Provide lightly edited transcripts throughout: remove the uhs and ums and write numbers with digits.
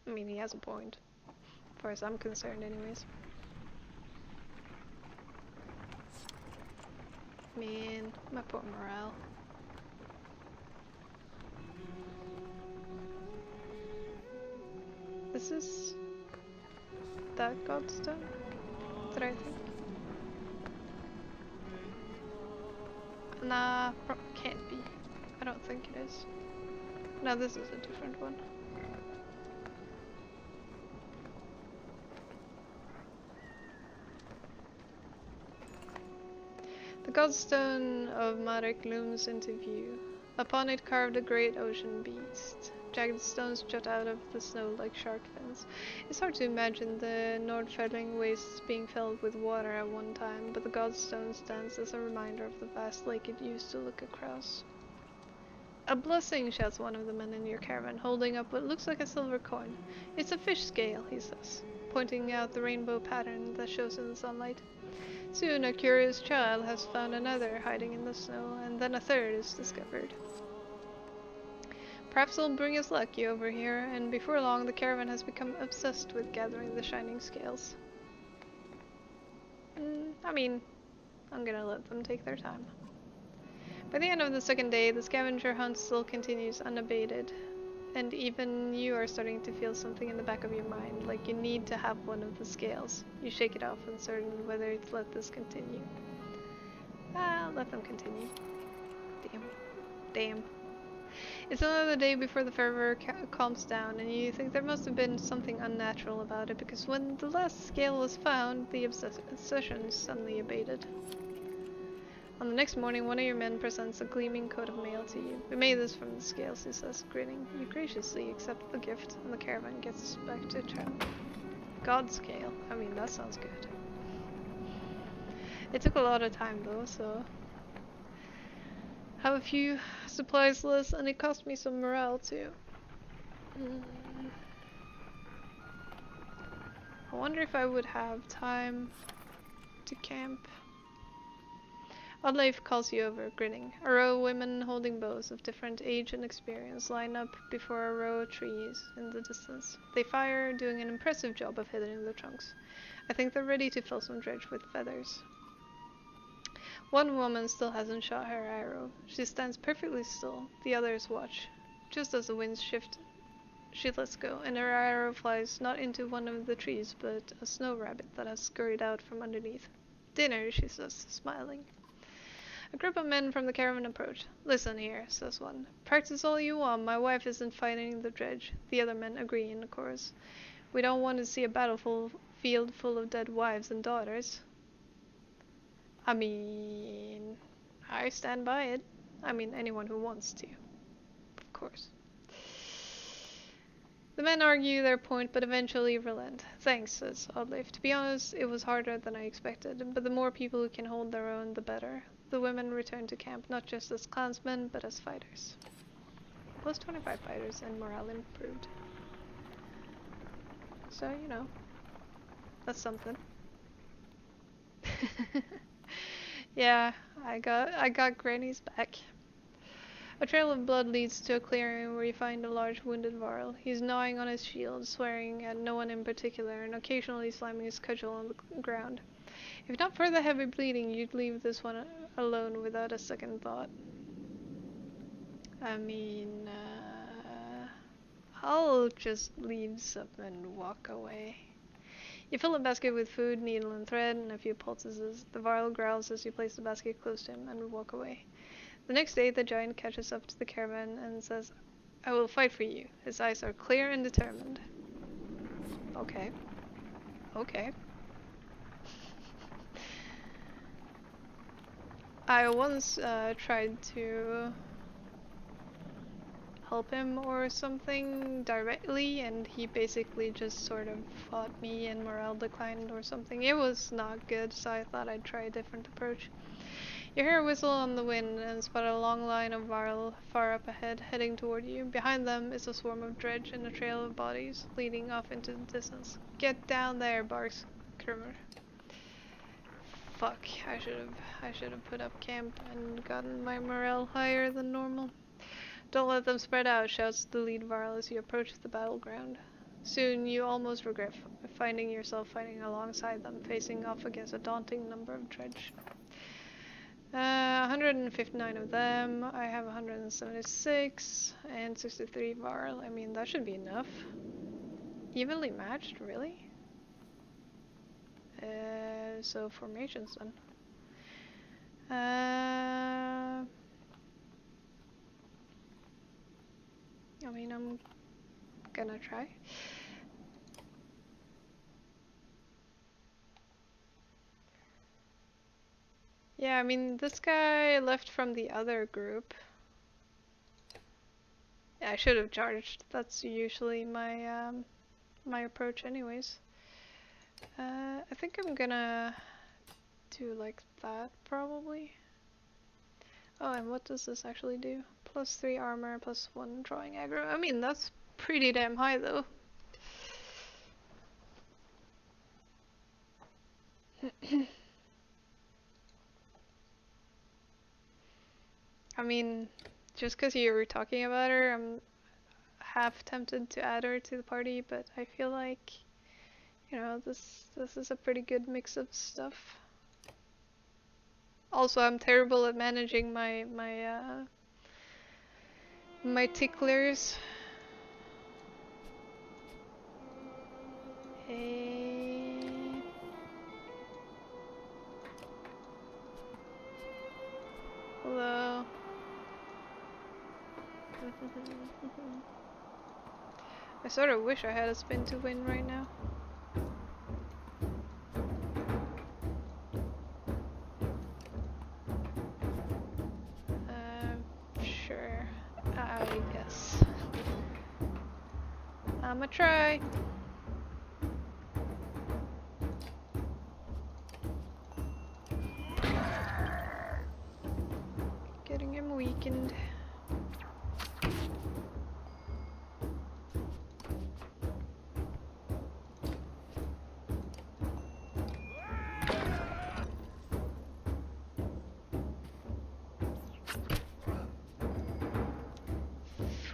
I mean, he has a point. As far as I'm concerned, anyways. Man, my poor morale. Is this that godstone? Did I think? Nah, can't be. I don't think it is. No, this is a different one. The godstone of Marek looms into view. Upon it carved a great ocean beast. Jagged stones jut out of the snow like shark fins. It's hard to imagine the Nordfelling wastes being filled with water at one time, but the godstone stands as a reminder of the vast lake it used to look across. A blessing, shouts one of the men in your caravan, holding up what looks like a silver coin. It's a fish scale, he says, pointing out the rainbow pattern that shows in the sunlight. Soon a curious child has found another hiding in the snow, and then a third is discovered. Perhaps it'll bring us lucky over here, and before long the caravan has become obsessed with gathering the shining scales. I mean, I'm gonna let them take their time. By the end of the second day, the scavenger hunt still continues unabated, and even you are starting to feel something in the back of your mind, like you need to have one of the scales. You shake it off, uncertain whether to let this continue. Let them continue. Damn. It's another day before the fervor calms down, and you think there must have been something unnatural about it, because when the last scale was found, the obsession suddenly abated. On the next morning, one of your men presents a gleaming coat of mail to you. We made this from the scales, he says, grinning. You graciously accept the gift, and the caravan gets back to travel. God scale. I mean, that sounds good. It took a lot of time, though, so... have a few supplies less, and it cost me some morale, too. I wonder if I would have time to camp. Oddleif calls you over, grinning. A row of women holding bows of different age and experience line up before a row of trees in the distance. They fire, doing an impressive job of hitting the trunks. I think they're ready to fill some dredge with feathers. One woman still hasn't shot her arrow. She stands perfectly still. The others watch. Just as the winds shift, she lets go, and her arrow flies not into one of the trees, but a snow rabbit that has scurried out from underneath. Dinner, she says, smiling. A group of men from the caravan approach. Listen here, says one. Practice all you want, my wife isn't fighting the dredge. The other men agree in a chorus. We don't want to see a battlefield full of dead wives and daughters. I mean, I stand by it. I mean, anyone who wants to. Of course. The men argue their point, but eventually relent. Thanks, says Oddleif. To be honest, it was harder than I expected, but the more people who can hold their own, the better. The women return to camp, not just as clansmen, but as fighters. Plus 25 fighters and morale improved. So, you know, that's something. Yeah, I got Granny's back. A trail of blood leads to a clearing where you find a large wounded varl. He's gnawing on his shield, swearing at no one in particular, and occasionally slamming his cudgel on the ground. If not for the heavy bleeding, you'd leave this one alone without a second thought. I mean, I'll just leave some and walk away. You fill a basket with food, needle and thread, and a few poultices. The varl growls as you place the basket close to him and walk away. The next day, the giant catches up to the caravan and says, I will fight for you. His eyes are clear and determined. Okay. Okay. I once tried to help him or something directly, and he basically just sort of fought me and morale declined or something. It was not good, so I thought I'd try a different approach. You hear a whistle on the wind and spot a long line of varl far up ahead, heading toward you. Behind them is a swarm of dredge and a trail of bodies leading off into the distance. Get down there, barks Kermit. Fuck, I should have put up camp and gotten my morale higher than normal. Don't let them spread out, shouts the lead varl as you approach the battleground. Soon you almost regret finding yourself fighting alongside them, facing off against a daunting number of dredge. 159 of them, I have 176, and 63 Varl. I mean, that should be enough. Evenly matched, really? So formations then. I mean, I'm gonna try. Yeah, I mean, this guy left from the other group. Yeah, I should have charged. That's usually my my approach anyways. I think I'm gonna do like that probably. Oh, and what does this actually do? +3 armor, +1 drawing aggro. I mean, that's pretty damn high though. I mean, just because you were talking about her, I'm half tempted to add her to the party, but I feel like, you know, this is a pretty good mix of stuff. Also, I'm terrible at managing my ticklers. Hey. Hello. I sort of wish I had a spin to win right now. Sure. I guess. I'ma try. Getting him weakened.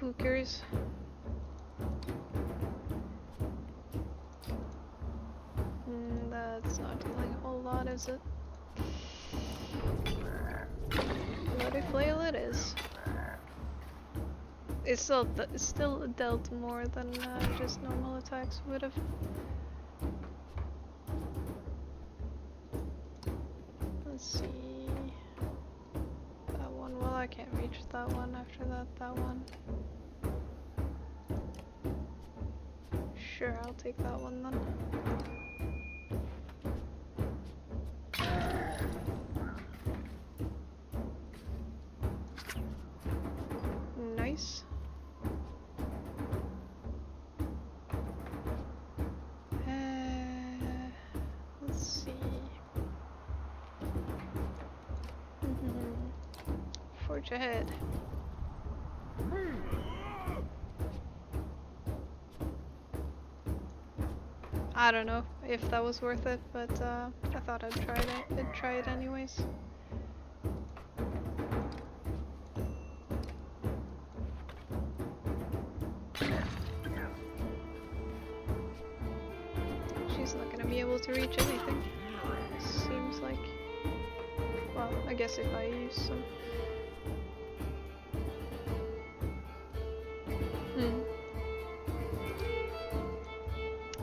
Fookers. That's not dealing a whole lot, is it? Bloody flail it is. It's still dealt more than just normal attacks would have. Let's see. That one. Well, I can't reach that one. After that, that one. Sure, I'll take that one then. Nice. Let's see. Forge ahead. I don't know if that was worth it, but I thought I'd try it anyways. She's not gonna be able to reach anything. Seems like. Well, I guess if I use some.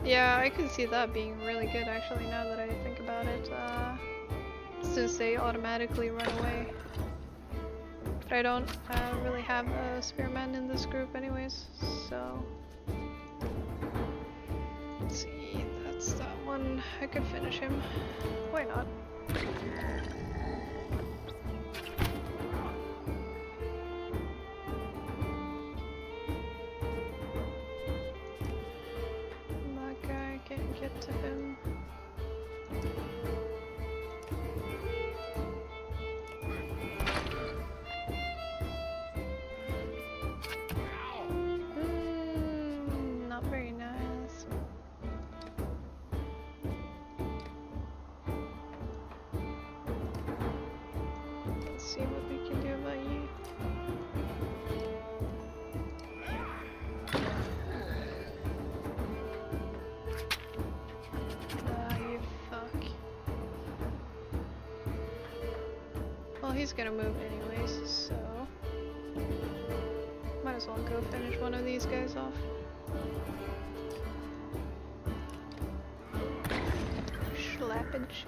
Yeah, I could see that being really good actually now that I think about it, since they automatically run away. But I don't really have a spearman in this group anyways, so... Let's see, that's that one. I could finish him. Why not? Get to him. Not very nice. Let's see what we can do about you. Well, he's gonna move anyways, so might as well go finish one of these guys off. Schlappage.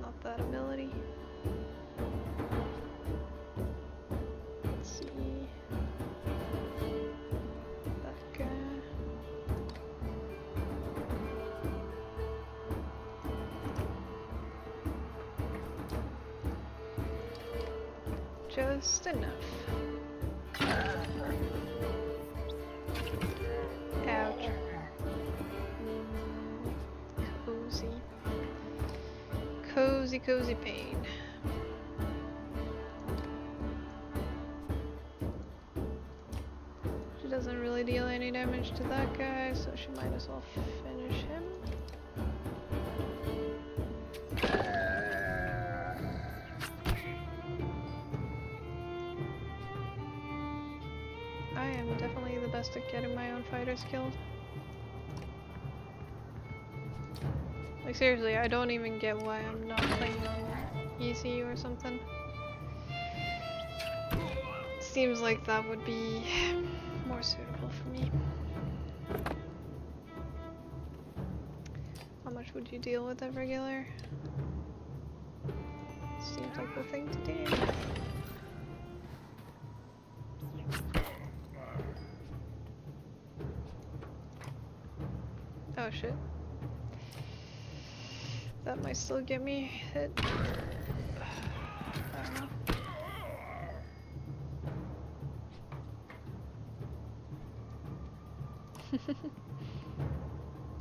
Not that ability. Let's see. That guy. Just enough. Ouch. Cozy. Cozy, cozy pain. She doesn't really deal any damage to that guy, so she might as well finish him. I am definitely the best at getting my own fighters killed. Like seriously, I don't even get why I'm not playing on easy or something. Seems like that would be more suitable for me. How much would you deal with at regular? Seems like the thing to do. Oh shit. That might still get me hit. I don't know.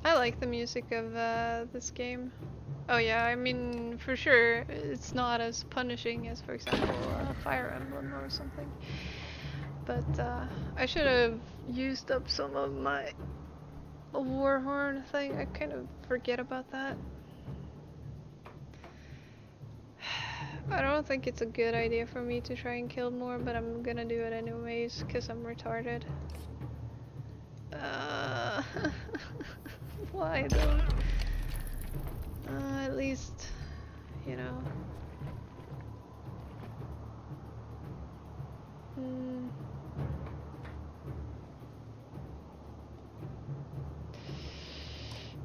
I like the music of this game. Oh yeah, I mean, for sure, it's not as punishing as, for example, Fire Emblem or something. But I should have used up some of my Warhorn thing. I kind of forget about that. I don't think it's a good idea for me to try and kill more, but I'm gonna do it anyways, because I'm retarded. Why though? At least, you know.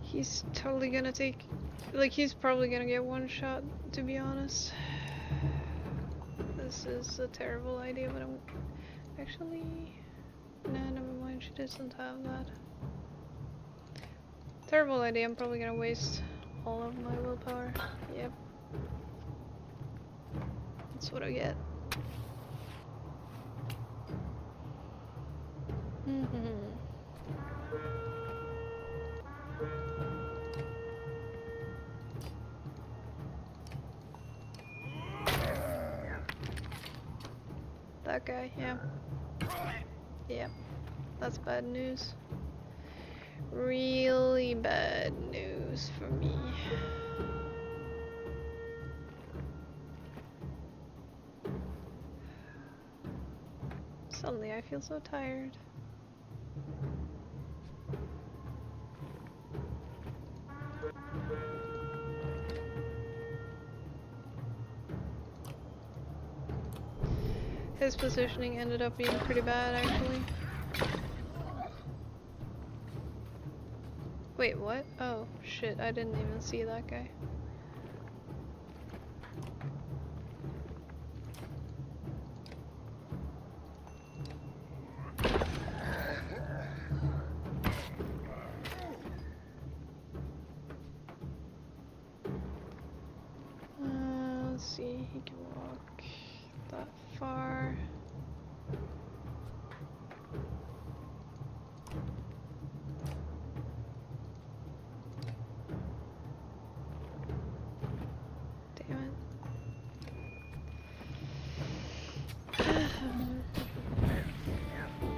He's totally gonna take, like, he's probably gonna get one shot, to be honest. This is a terrible idea, but I'm actually, nah, never mind, she doesn't have that. Terrible idea, I'm probably gonna waste all of my willpower. Yep. That's what I get. That guy, yeah. Yep. That's bad news. Really bad news for me. Suddenly I feel so tired. His positioning ended up being pretty bad, actually. Wait, what? Oh, shit, I didn't even see that guy. Let's see, he can walk that far.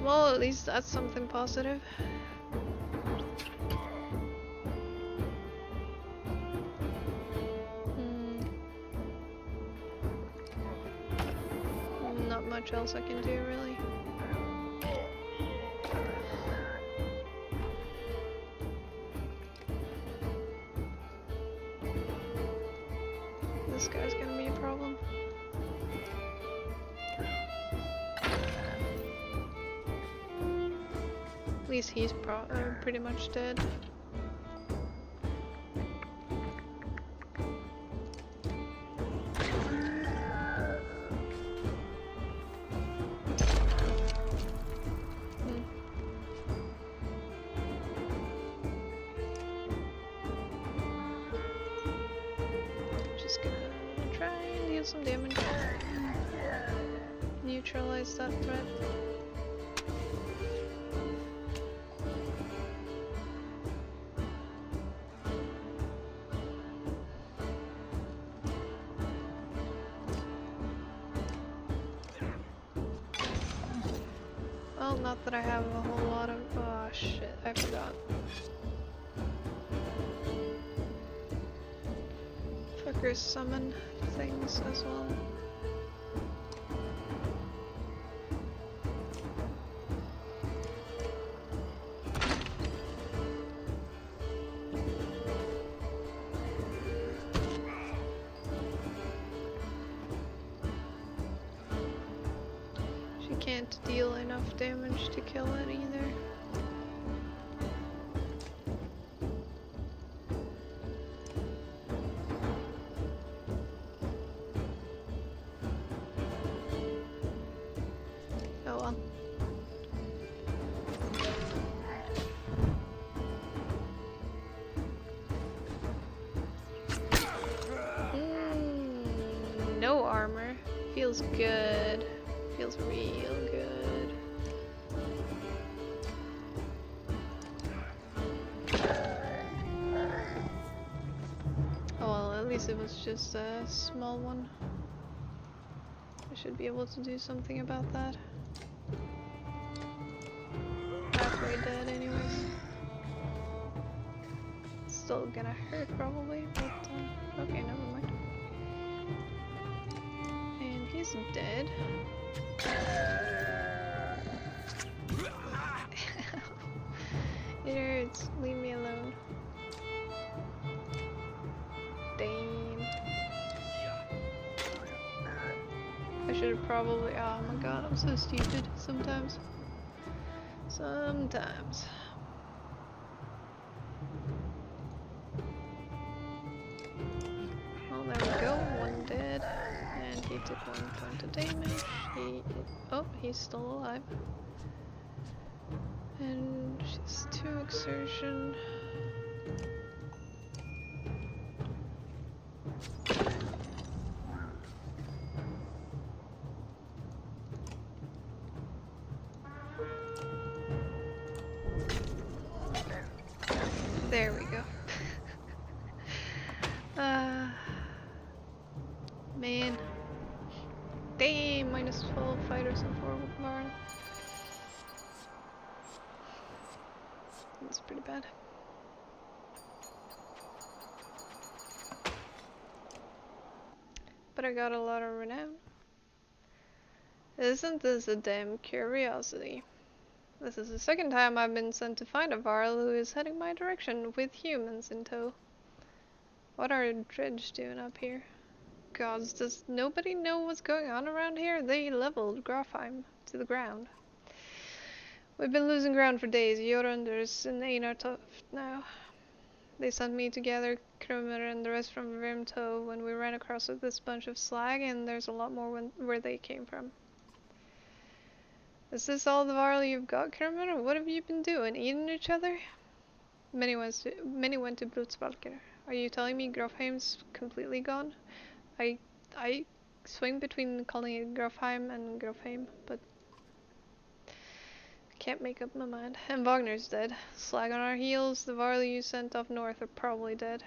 Well, at least that's something positive. Not much else I can do, really. least he's pretty much dead. Just gonna try and deal some damage. Neutralize that threat. Well, not that I have a whole lot of... Oh shit, I forgot. Fuckers summon things as well. She can't deal enough damage to kill it either. Oh well. No armor. Feels good. Feels real good. Oh well, at least it was just a small one. I should be able to do something about that. Halfway dead anyways. Still gonna hurt probably, but okay, never mind. And he's dead. It hurts. Leave me alone. Damn. I should have probably. Oh my god, I'm so stupid sometimes. Sometimes. Well, there we go. One dead. And he took 1 point of damage. He's still alive. And she's 2 exertion. There we go. Man. Damn, minus 12 fighters and 4 with Varn. That's pretty bad. But I got a lot of renown. Isn't this a damn curiosity? This is the second time I've been sent to find a Varl who is heading my direction with humans in tow. What are Dredge doing up here? Gods, does nobody know what's going on around here? They leveled Grafheim to the ground. We've been losing ground for days. Jorunders and Einartoft now. They sent me to gather Krummer and the rest from Vrimto when we ran across this bunch of slag, and there's a lot more where they came from. Is this all the Varl you've got, Krummer? What have you been doing? Eating each other? Many went to Blutsvalker. Are you telling me Grafheim's completely gone? I swing between calling it Grafheim and Grafheim, but can't make up my mind. And Wagner's dead. Slag on our heels, the Varl you sent up north are probably dead.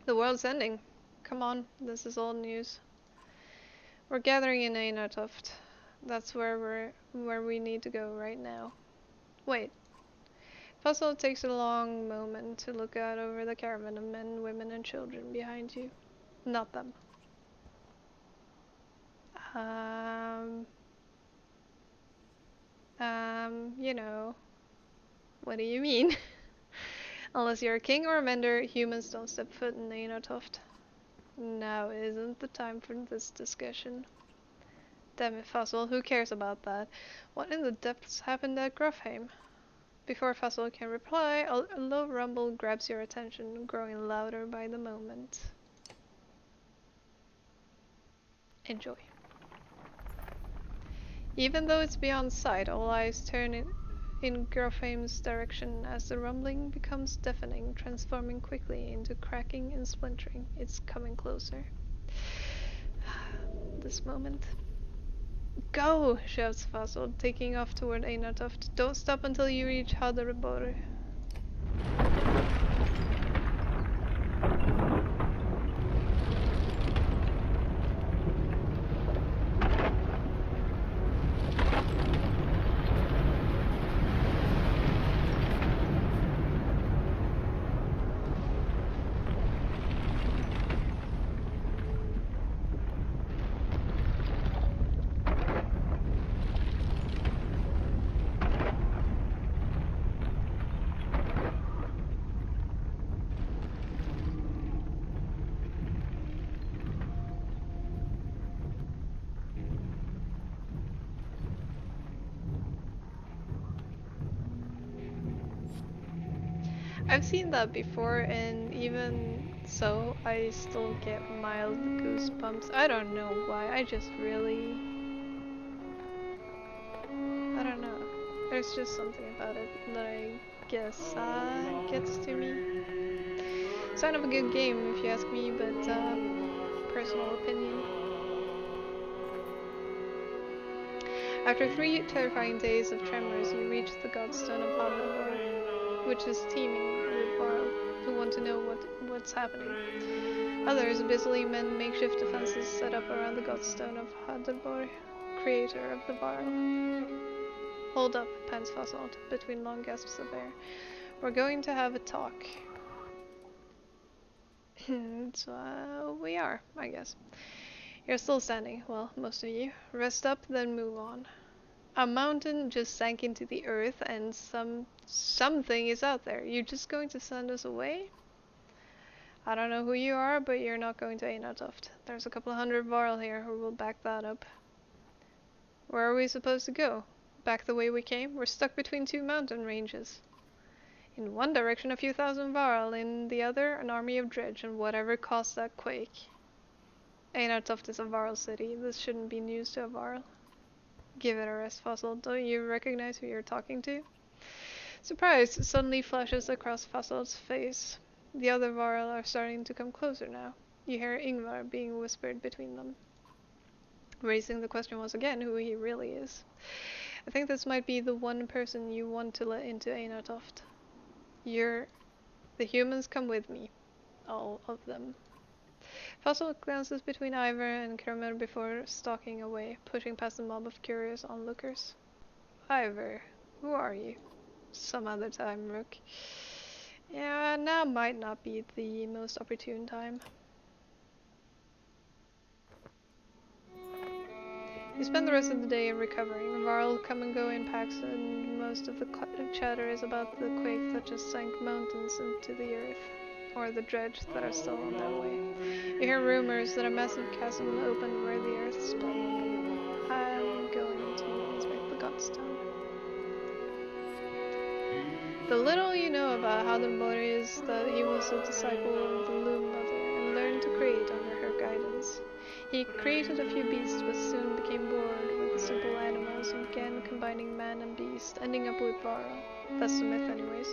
The world's ending. Come on, this is old news. We're gathering in Einartoft. That's where we need to go right now. Wait. Puzzle takes a long moment to look out over the caravan of men, women, and children behind you. Not them. You know. What do you mean? Unless you're a king or a mender, humans don't step foot in Einartoft. Now isn't the time for this discussion. Damn it, Fossil, who cares about that? What in the depths happened at Grofheim? Before Fossil can reply, a low rumble grabs your attention, growing louder by the moment. Enjoy. Even though it's beyond sight, all eyes turn in Grofheim's direction as the rumbling becomes deafening, transforming quickly into cracking and splintering. It's coming closer. This moment. Go! Shouts Fossil, taking off toward Einartoft. Don't stop until you reach Hadarabor. I've seen that before, and even so, I still get mild goosebumps. I don't know why, I don't know. There's just something about it that I guess gets to me. Sign of a good game if you ask me, but personal opinion. After 3 terrifying days of tremors, you reach the godstone of Hadrobor, which is teeming with Varl, who want to know what's happening. Others busily mend makeshift defenses set up around the godstone of Hadrobor, creator of the Varl. Hold up, pants Fossil, between long gasps of air. We're going to have a talk. So, we are, I guess. You're still standing, well, most of you. Rest up, then move on. A mountain just sank into the earth and something is out there. You're just going to send us away? I don't know who you are, but you're not going to Einartoft. There's a couple of hundred Varl here who will back that up. Where are we supposed to go? Back the way we came? We're stuck between 2 mountain ranges. In one direction a few thousand Varl, in the other an army of dredge, and whatever caused that quake. Einartoft is a Varl city. This shouldn't be news to a Varl. Give it a rest, Fossil. Don't you recognize who you're talking to? Surprise suddenly flashes across Fossil's face. The other Varl are starting to come closer now. You hear Ingvar being whispered between them, raising the question once again who he really is. I think this might be the one person you want to let into Einartoft. The humans come with me. All of them. Fossil glances between Ivar and Kramer before stalking away, pushing past the mob of curious onlookers. Ivar, who are you? Some other time, Rook. Yeah, now might not be the most opportune time. You spend the rest of the day recovering. Varl come and go in packs, and most of the chatter is about the quake that just sank mountains into the earth, or the dredge that are still on their way. You hear rumors that a massive chasm opened where the earth split. I'm going to inspect the godstone. The little you know about Hadrobor is that he was a disciple of the Loom Mother and learned to create under her guidance. He created a few beasts but soon became bored with the simple animals and began combining man and beast, ending up with Varl. That's the myth anyways.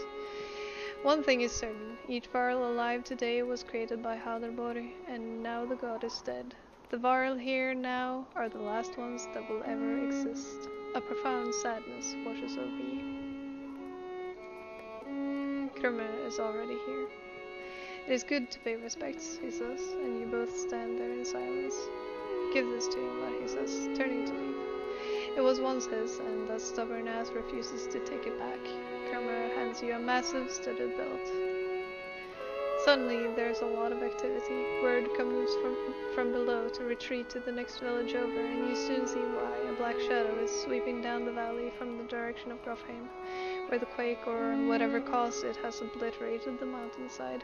One thing is certain, each Varl alive today was created by Hadrobor, and now the god is dead. The Varl here now are the last ones that will ever exist. A profound sadness washes over you. Kramer is already here. It is good to pay respects, he says, and you both stand there in silence. Give this to him, he says, turning to leave. It was once his, and that stubborn ass refuses to take it back. Kramer hands you a massive studded belt. Suddenly, there's a lot of activity. Word comes from below to retreat to the next village over, and you soon see why. A black shadow is sweeping down the valley from the direction of Grofheim, where the quake or whatever caused it has obliterated the mountainside.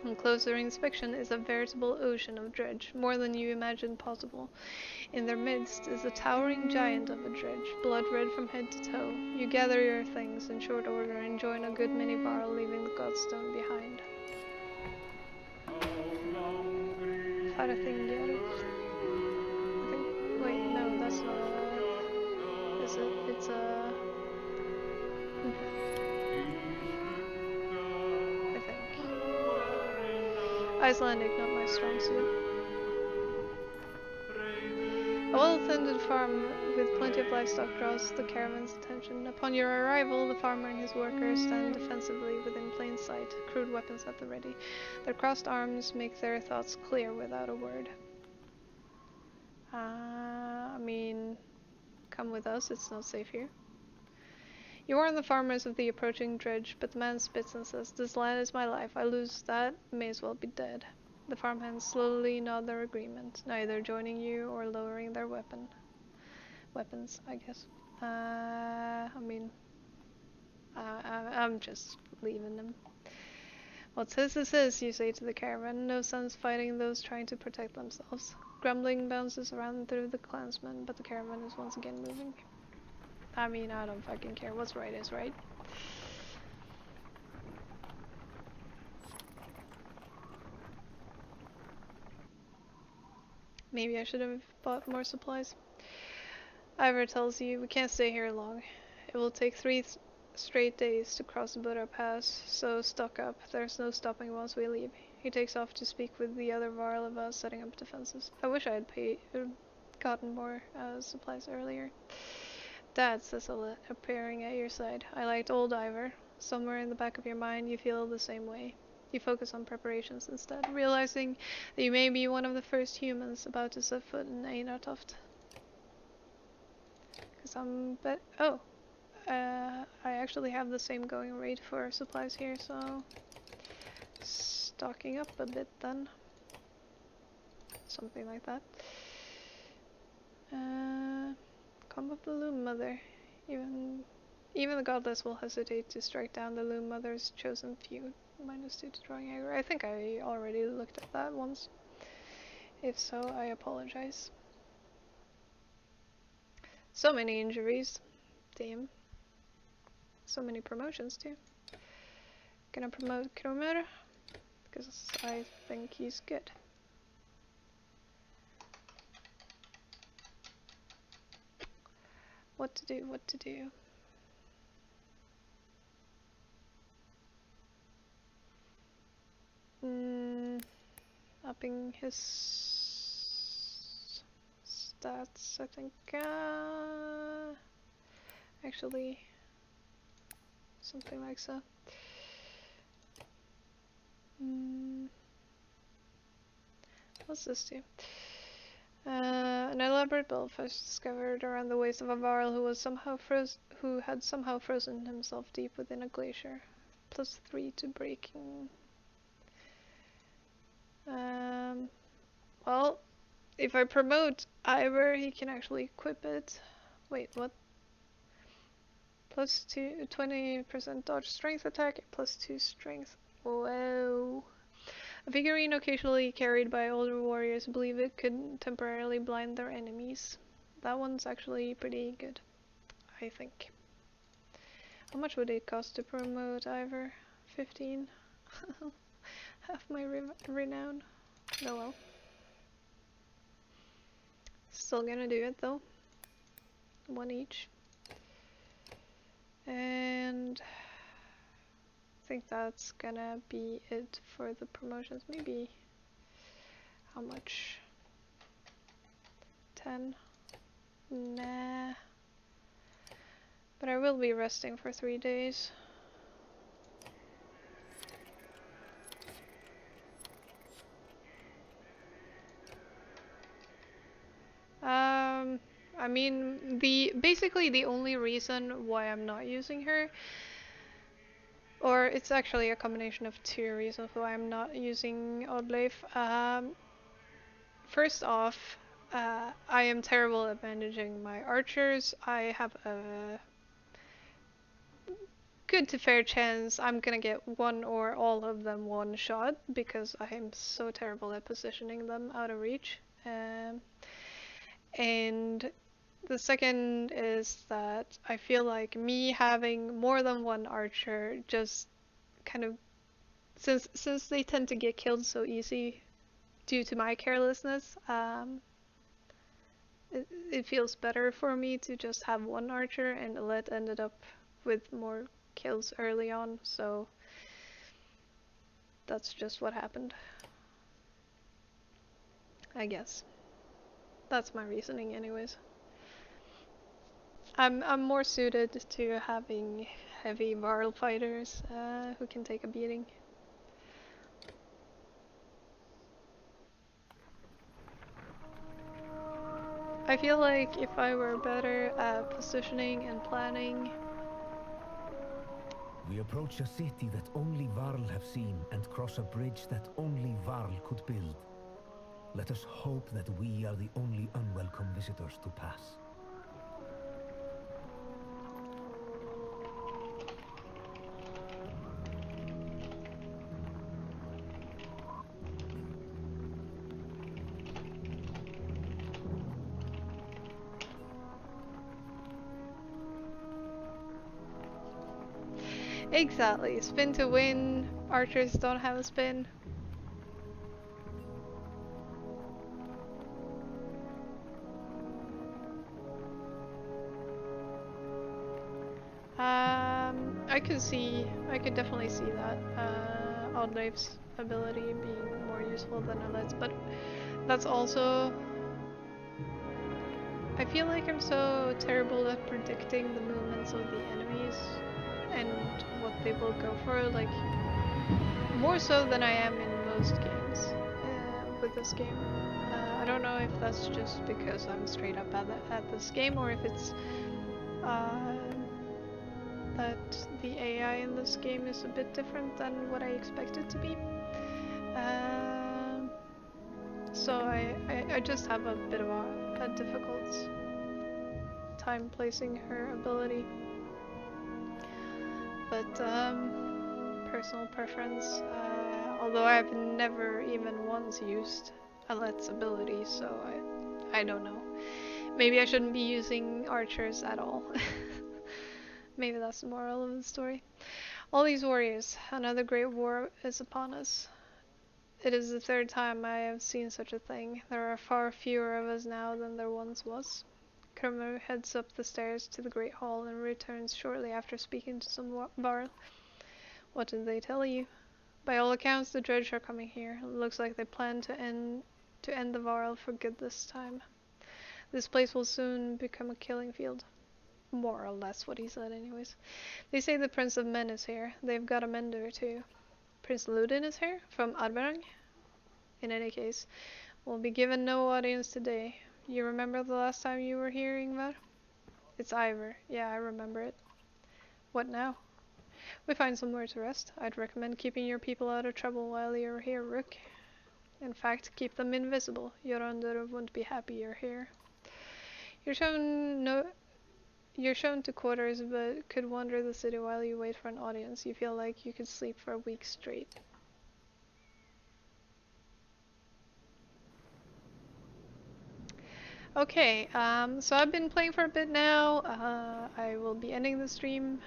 On closer inspection is a veritable ocean of dredge, more than you imagined possible. In their midst is a towering giant of a dredge, blood red from head to toe. You gather your things in short order and join a good many varl, leaving the Godstone behind. Farthingjar. I think. Wait, no, that's not a. Is it? It's a. I think. Icelandic, not my strong suit. A well-tended farm with plenty of livestock draws the caravan's attention. Upon your arrival, the farmer and his workers stand defensively within plain sight, crude weapons at the ready. Their crossed arms make their thoughts clear without a word. I mean, come with us, it's not safe here. You warn the farmers of the approaching dredge, but the man spits and says, "This land is my life. I lose that, may as well be dead." The farmhands slowly nod their agreement, neither joining you or lowering their weapons, I guess. I'm just leaving them. "What's his is his," you say to the caravan. "No sense fighting those trying to protect themselves." Grumbling bounces around through the clansmen, but the caravan is once again moving. I mean, I don't fucking care. What's right is right. Maybe I should have bought more supplies. Ivor tells you, "We can't stay here long. It will take 3 straight days to cross the Buddha Pass, so stock up. There's no stopping once we leave." He takes off to speak with the other varl of us setting up defenses. I wish I had gotten more supplies earlier. "Dad," says Olet, appearing at your side. "I liked old Ivor." Somewhere in the back of your mind you feel the same way. You focus on preparations instead, realizing that you may be one of the first humans about to set foot in Einartoft. I actually have the same going rate for supplies here, so stocking up a bit then. Something like that. Come of the Loom Mother. Even the godless will hesitate to strike down the Loom Mother's chosen few. -2 to drawing aggro. I think I already looked at that once. If so, I apologize. So many injuries. Damn. So many promotions too. Gonna promote Kromer, because I think he's good. What to do, what to do. Upping his stats, I think. Actually, something like so. What's this do? An elaborate belt first discovered around the waist of a varl who had somehow frozen himself deep within a glacier. +3 to breaking. Well, if I promote Ivor, he can actually equip it. Wait, what? +2, 20% dodge strength attack, +2 strength. Whoa. A figurine occasionally carried by older warriors believe it could temporarily blind their enemies. That one's actually pretty good, I think. How much would it cost to promote Ivor? 15? Half my renown. Oh well. Still gonna do it though. 1 each. And I think that's gonna be it for the promotions. Maybe how much? 10? Nah. But I will be resting for 3 days. I mean, basically the only reason why I'm not using her, or it's actually a combination of 2 reasons why I'm not using Oddleif. First off, I am terrible at managing my archers. I have a good to fair chance I'm gonna get one or all of them one shot because I am so terrible at positioning them out of reach. And the second is that I feel like me having more than one archer just kind of, since they tend to get killed so easy due to my carelessness, it feels better for me to just have one archer, and Alette ended up with more kills early on, so that's just what happened. I guess. That's my reasoning anyways. I'm more suited to having heavy Varl fighters who can take a beating. I feel like if I were better at positioning and planning. We approach a city that only Varl have seen and cross a bridge that only Varl could build. Let us hope that we are the only unwelcome visitors to pass. Exactly, spin to win. Archers don't have a spin. I could definitely see that. Oddleif's ability being more useful than Alet's, but that's also. I feel like I'm so terrible at predicting the movements of the enemies and what they will go for, like, more so than I am in most games with this game. I don't know if that's just because I'm straight up at this game, or if it's that the AI in this game is a bit different than what I expect it to be. So I just have a bit of a difficult time placing her ability. But personal preference, although I've never even once used Alet's ability, so I don't know. Maybe I shouldn't be using archers at all. Maybe that's the moral of the story. All these warriors, another great war is upon us. It is the third time I have seen such a thing. There are far fewer of us now than there once was. Kermer heads up the stairs to the great hall and returns shortly after speaking to some Varl. What did they tell you? By all accounts, the Dredge are coming here. It looks like they plan to end the Varl for good this time. This place will soon become a killing field. More or less what he said anyways. They say the Prince of Men is here. They've got a mender too. Prince Ludin is here? From Arberang? In any case, we'll be given no audience today. You remember the last time you were here, Ingvar? It's Ivor. Yeah, I remember it. What now? We find somewhere to rest. I'd recommend keeping your people out of trouble while you're here, Rook. In fact, keep them invisible. Yorander won't be happy you're here. You're shown to quarters, but could wander the city while you wait for an audience. You feel like you could sleep for a week straight. Okay, so I've been playing for a bit now. I will be ending the stream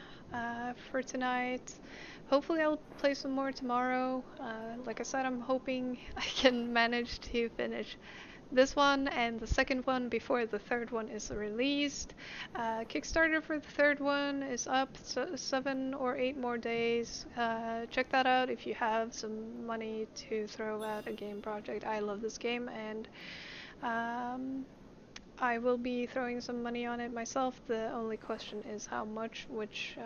for tonight. Hopefully I'll play some more tomorrow. Like I said, I'm hoping I can manage to finish this one and the second one before the third one is released. Kickstarter for the third one is up, so 7 or 8 more days. Check that out if you have some money to throw at a game project. I love this game, and I will be throwing some money on it myself. The only question is how much, which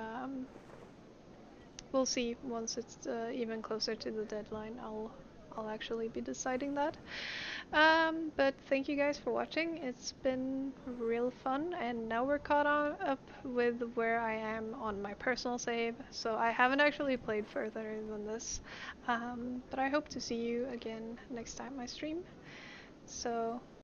we'll see once it's even closer to the deadline. I'll actually be deciding that. But thank you guys for watching. It's been real fun, and now we're caught up with where I am on my personal save. So I haven't actually played further than this, but I hope to see you again next time I stream. So